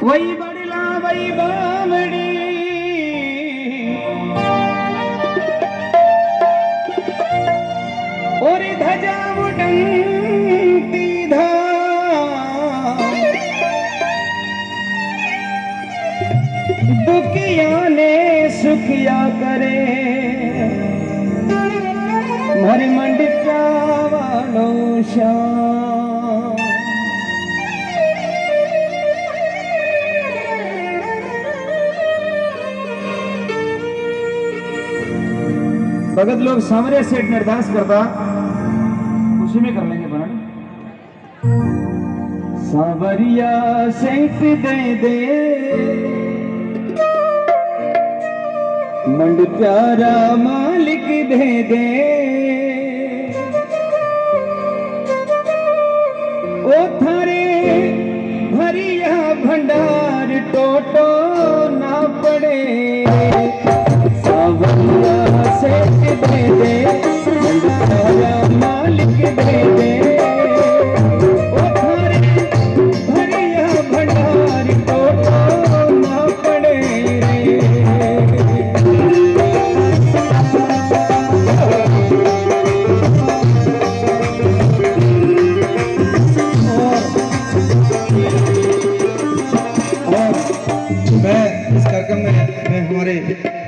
वही बड़ला वही बामड़ी और धजा उड़ती धा दुखिया ने सुखिया करे मारी मंडिया वालो श्याम। भगत लोग सामने सेठ निर्दास करता उसी में कर लेंगे बना सावरिया सेठ दे दे मंड प्यारा मालिक दे दे ओ थारे भरिया भंडार टोटो ना पड़े सावरिया सेठ दे दे मंड प्यारा मालिक दे दे ओ थारे भरिया भंडार टोटो ना पड़े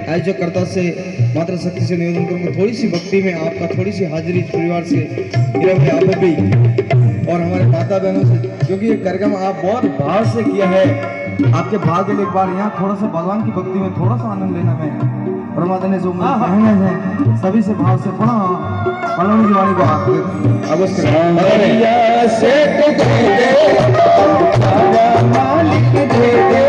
आज जो करता से मात्र शक्ति से निवेदन करूंगा थोड़ी सी भक्ति में आपका थोड़ी सी हाजिरी परिवार से मेरा भाई आप भी और हमारे माता बहनों से, क्योंकि ये कार्यक्रम आप बहुत भाव से किया है। आपके भाव के लिए एक बार यहाँ थोड़ा सा भगवान की भक्ति में थोड़ा सा आनंद लेना है। परमात्मा ने जो बहने हैं सभी से भाव से पुनः पलवनी की वाणी को अवश्य मालिक दे दे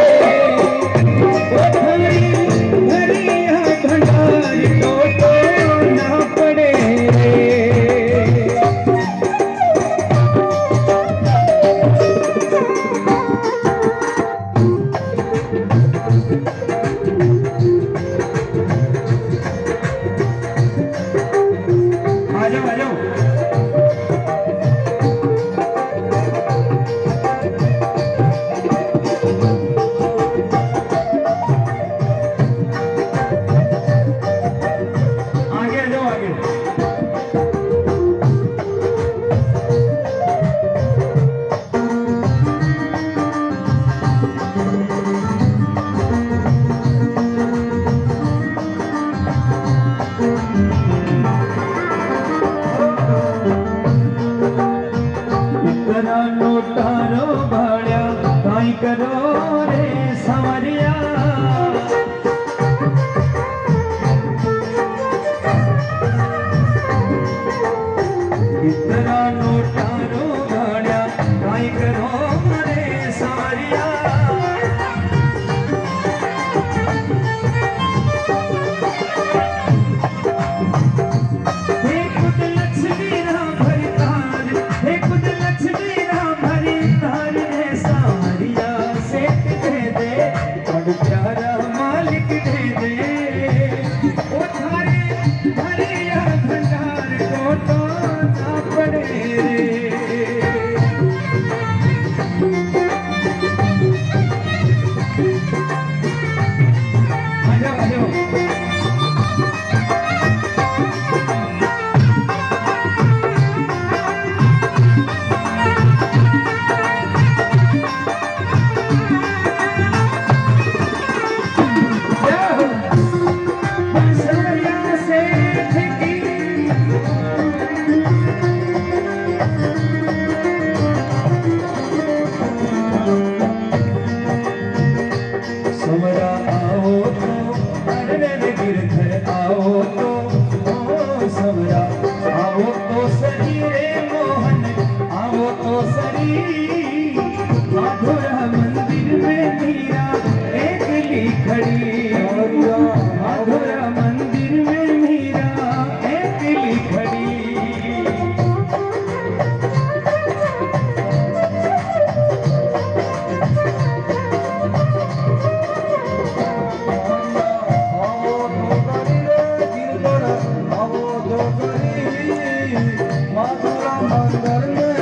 मंदिर में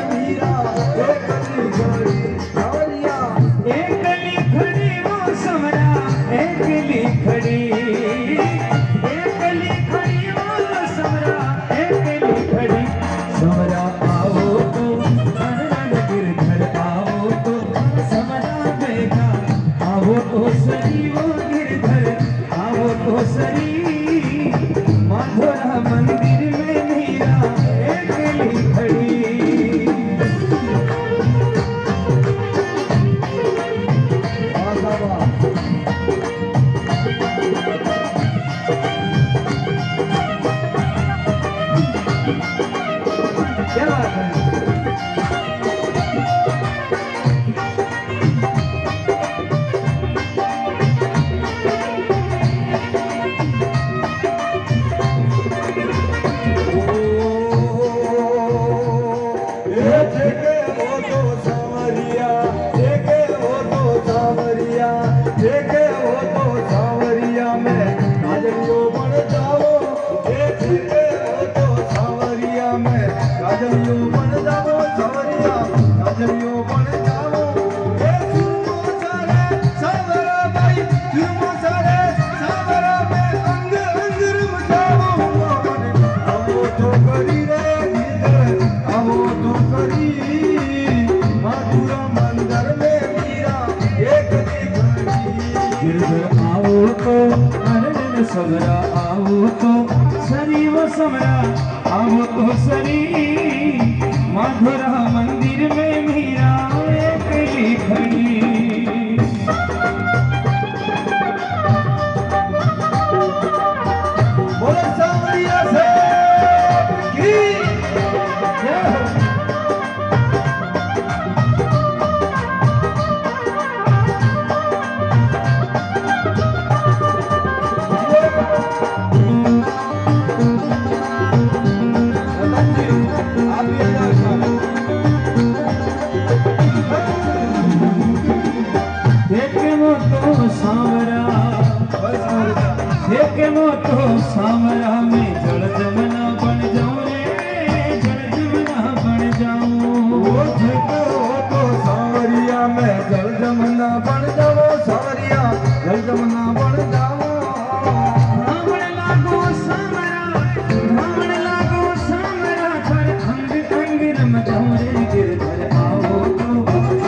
मीरा हाजरियो बन जाओ ए सुरमो सारे सावरा भाई सुरमो सारे सावरा में अंग अंग रम जाओ आवो तो करी रे गिरधर आवो तो करी मधुरा मंदिर में मीरा एक गिरधर आओ तो अरन सबरा आओ तो सरी वो समरा आओ तो सरी मधुरा मंदिर में मीरा अकेली खड़ी बोलो सांवरिया से की जय हो। तो सामरा में जल जमना बन जाऊं रे जल जमना बन जाऊं वो झको तो सांवरिया में जल जमना बन जाओ सांवरिया जल जमना बन जाओ रावण लागो सामरा कर अंग अंग रम जाऊं रे गिरधर आओ तो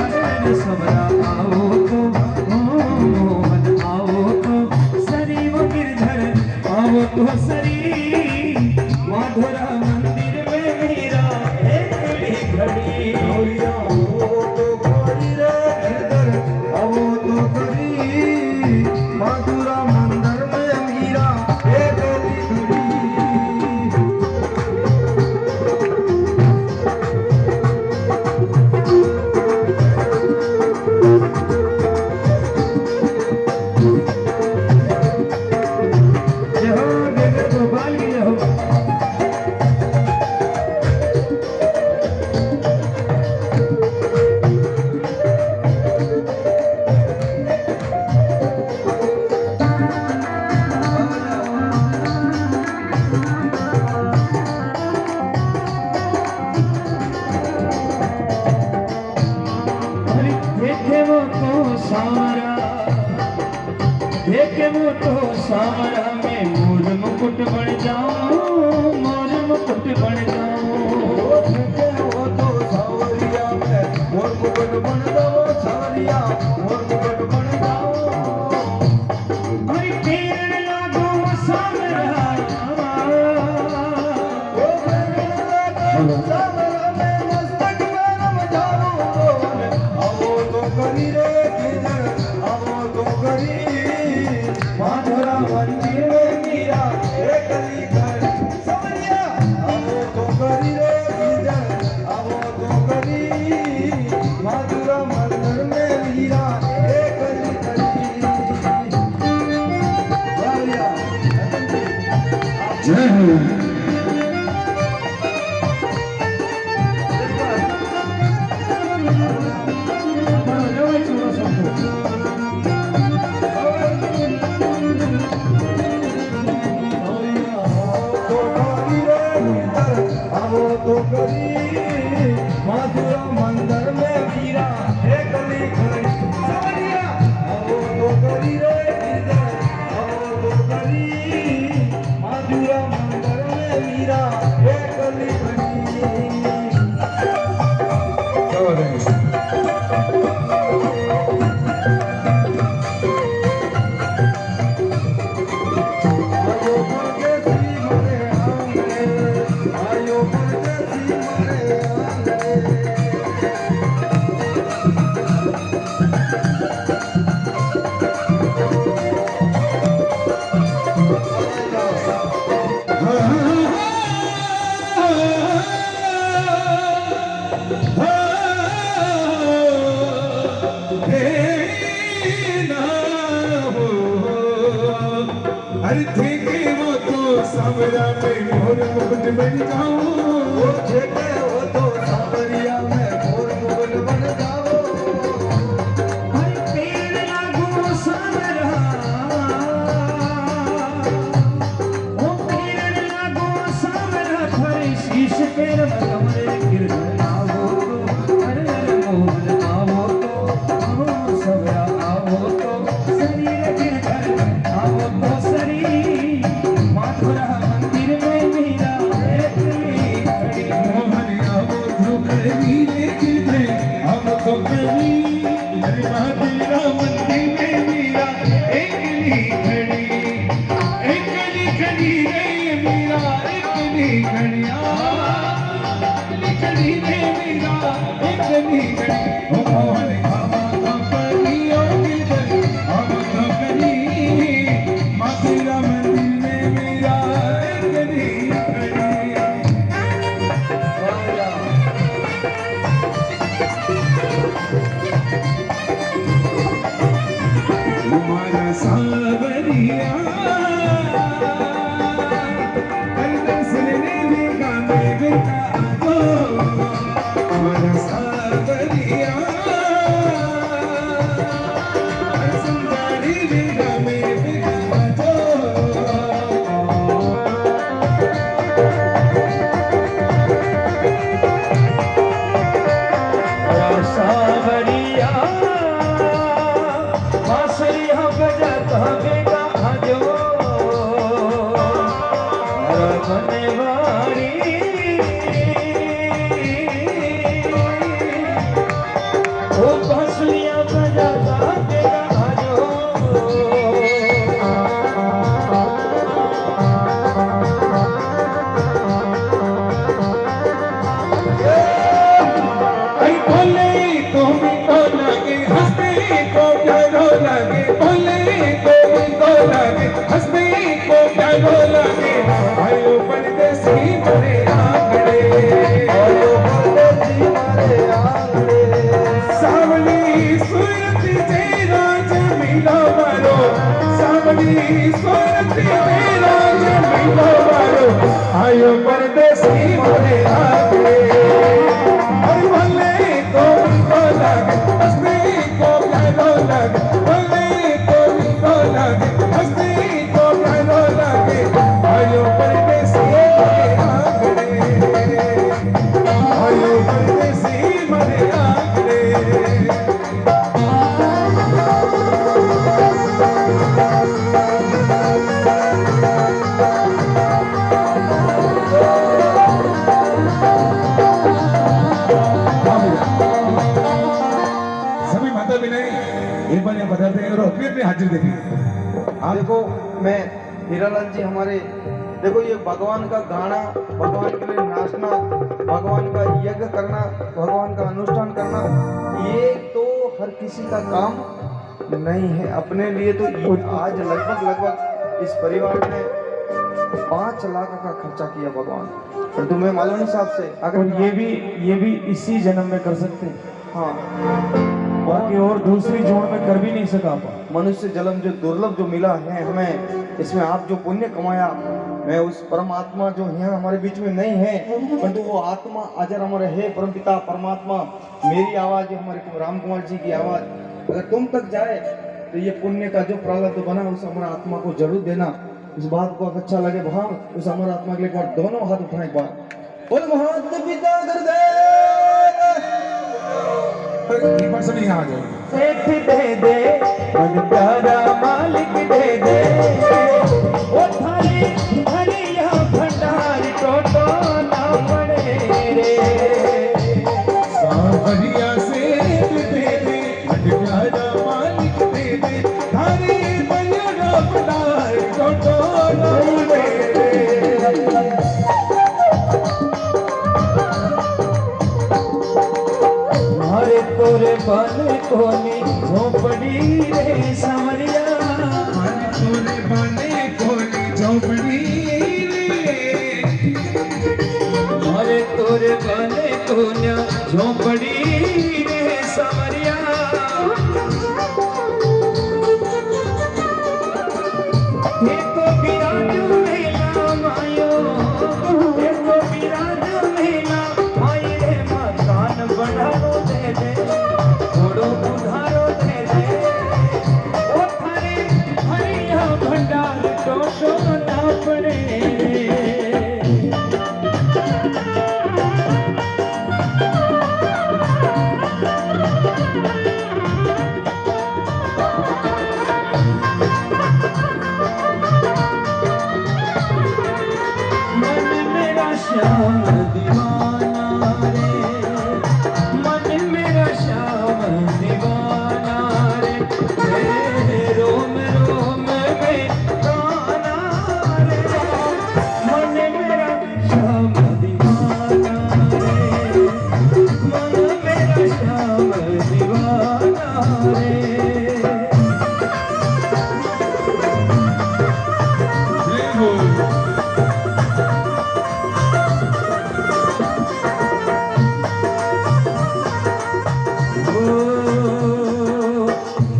अरन सबरा आओ तो मोहन आओ तो सरी वो गिरधर आओ तो सरी मधुरा मंदिर में मीरा एकली खड़ी सांवरिया वो तो करी रे गिरधर वो तो करी मधुरा मंदिर में मीरा एक खड़ी जय हो देवे गोपाल की जय हो देखे वो तो सामरा देखे वो तो सामरा में मोर मुकुट बन जाऊं मोर मुकुट बन जाऊं वो तो सांवरिया में मोर मुकुट बन जाओ सांवरिया मोर मुकुट बन जाओ हरि पेड़ लागो सामरा सांवरा में मस्तक में रम जाओ आवो तो करी रे गिरधर आवो तो करी मधुरा मंदिर में मीरा एकली खड़ी सांवरिया आवो तो करी रे गिरधर आवो तो करी मधुरा मंदिर में मीरा एकली खड़ी सांवरिया जय हो तो करी मधुरा मंदिर में मीरा एकली खड़ी सांवरिया आवो तो करी रे गिरधर आवो तो करी मधुरा मंदिर में मीरा एकली खड़ी आयो परदेसी मरे आंगने आयो परदेसी मरे आंगने अरे देखे वो तो सामरा में मोर मुकुट बन जाऊं वो देखे वो तो सांवरिया में मोर मुकुट बन जाओ हरि पेड़ लागो सामरा ओ पेड़ लागो सामरा थरे शीश पे रम गिरधर आओ तो अरे तो कभी अरे महादेवा मंदिर में मीरा एकली खड़ी रे मीरा एकली खड़िया खड़ी रे मीरा एकली खड़ी ओ मोहन खावा तो कभी ओ गिरधर खावा तो कभी महादेवा मंदिर में मीरा एकली खड़ी। तुम्हारा सावरिया कर दर्शन देगा मैं बेटा को तुम्हारा सावरिया दर्शन देगा मैं बेटा को सावरिया बांसुरिया बजाता बेगा जो बनवारी ओ बांसुरिया बजाता बेगा जो आई बोले तो भी तो लगे हंसने को प्यारो लगे बोले तो भी तो लगे हंसने को प्यारो लगे आयो परदेसी मरे आंगड़े आयो परदेसी मरे आंगड़े सावली सूरत तेरा जमीला मारो सावली सूरत तेरा जमीला मारो आयो परदेसी मरे आंगड़े आई बोले तो भी तो लगे हंसने को प्यारो लगे बोले तो भी तो लगे हंसने को प्यारो लगे आयो परदेसी मरे आंगड़े आयो परदेसी मरे आंगड़े। सभी माता भी नहीं एक बार यहाँ बताते हैं और अपनी अपनी हाजिर देखिए। आप देखो, मैं हीरालाल जी हमारे देखो, ये भगवान का गाना, भगवान के लिए नाचना, भगवान का यज्ञ करना, भगवान का अनुष्ठान करना, ये तो हर किसी का काम नहीं है। अपने लिए तो आज लगभग इस परिवार ने 5 लाख का खर्चा किया भगवान, पर तुम्हें मालूम नहीं साहब से अगर ये भी इसी जन्म में कर सकते हैं, हाँ, बाकी और दूसरी जोड़ में कर भी नहीं सका। मनुष्य जन्म जो दुर्लभ जो मिला है हमें, इसमें आप जो पुण्य कमाया, मैं उस परमात्मा जो यहाँ हमारे बीच में नहीं है, परंतु वो आत्मा अजर अमर है, परमपिता परमात्मा, मेरी आवाज, हमारे राम कुमार जी की आवाज अगर तुम तक जाए तो ये पुण्य का जो प्रारब्ध बना उस अमर आत्मा को जरूर देना। इस बात को अच्छा लगे वहां उस अमर आत्मा के लिए एक बार दोनों हाथ उठाएं, एक बार बोल महात्मा पिता एक बार सभी यहाँ आ जाओ। सेठ दे दे मन प्यारा मालिक दे दे ओ थाली हरिया भंडार टोटो ना पड़े रे सावरिया सेठ दे दे मन प्यारा मालिक दे दे थारी बलिया भंडार टोटो ना पड़े रे। हरे तोरे बन कोनी झोपड़ी रे सावरिया हरे तोरे बने कोनी झोपड़ी रे हरे तोरे बन कोन्या झोपड़ी रे सावरिया ये तो बिराजू मेला मायो ये तो बिराजू मेला माये रे मकान बनारो दे दे थोड़ो उधारो दे दे ओ थारे हरिया भंडार टोटो ना पड़े रे।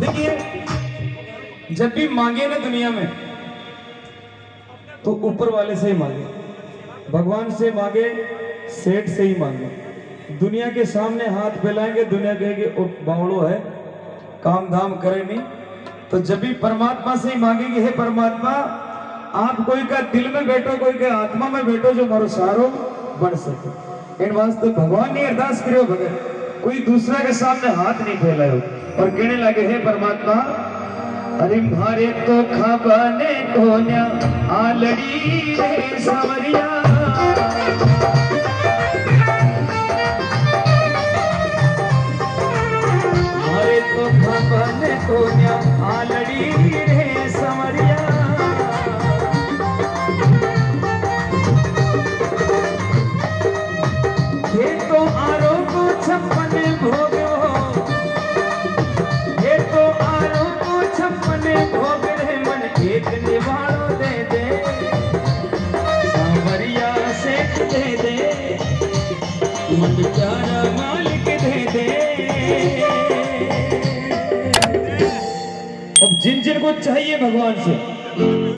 देखिए, जब भी मांगे ना दुनिया में तो ऊपर वाले से ही मांगे, भगवान से मांगे, सेठ से ही मांगे। दुनिया के सामने हाथ फैलाएंगे, दुनिया कहेगी ओ बावड़ो है, काम धाम करे नहीं। तो जब भी परमात्मा से ही मांगेंगे, हे परमात्मा आप कोई का दिल में बैठो, कोई का आत्मा में बैठो, जो मारो सारो बन सके। इन वास्ते भगवान ने अरदास करो भगत, कोई दूसरा के सामने हाथ नहीं फैलायो और कहने लगे हे परमात्मा, अरे मारे तो खाबाने को न्या आलड़ी रे सावरिया, मारे तो खाबाने को न्या आलड़ी रे सावरिया। ये तो आरो को छप्पन भोग हो, ये तो आरो को छप्पन भोग रे, मन एक निवाणो दे दे, सांवरिया से दे दे, मन प्यारा मालिक दे दे। अब जिन जिन को चाहिए भगवान से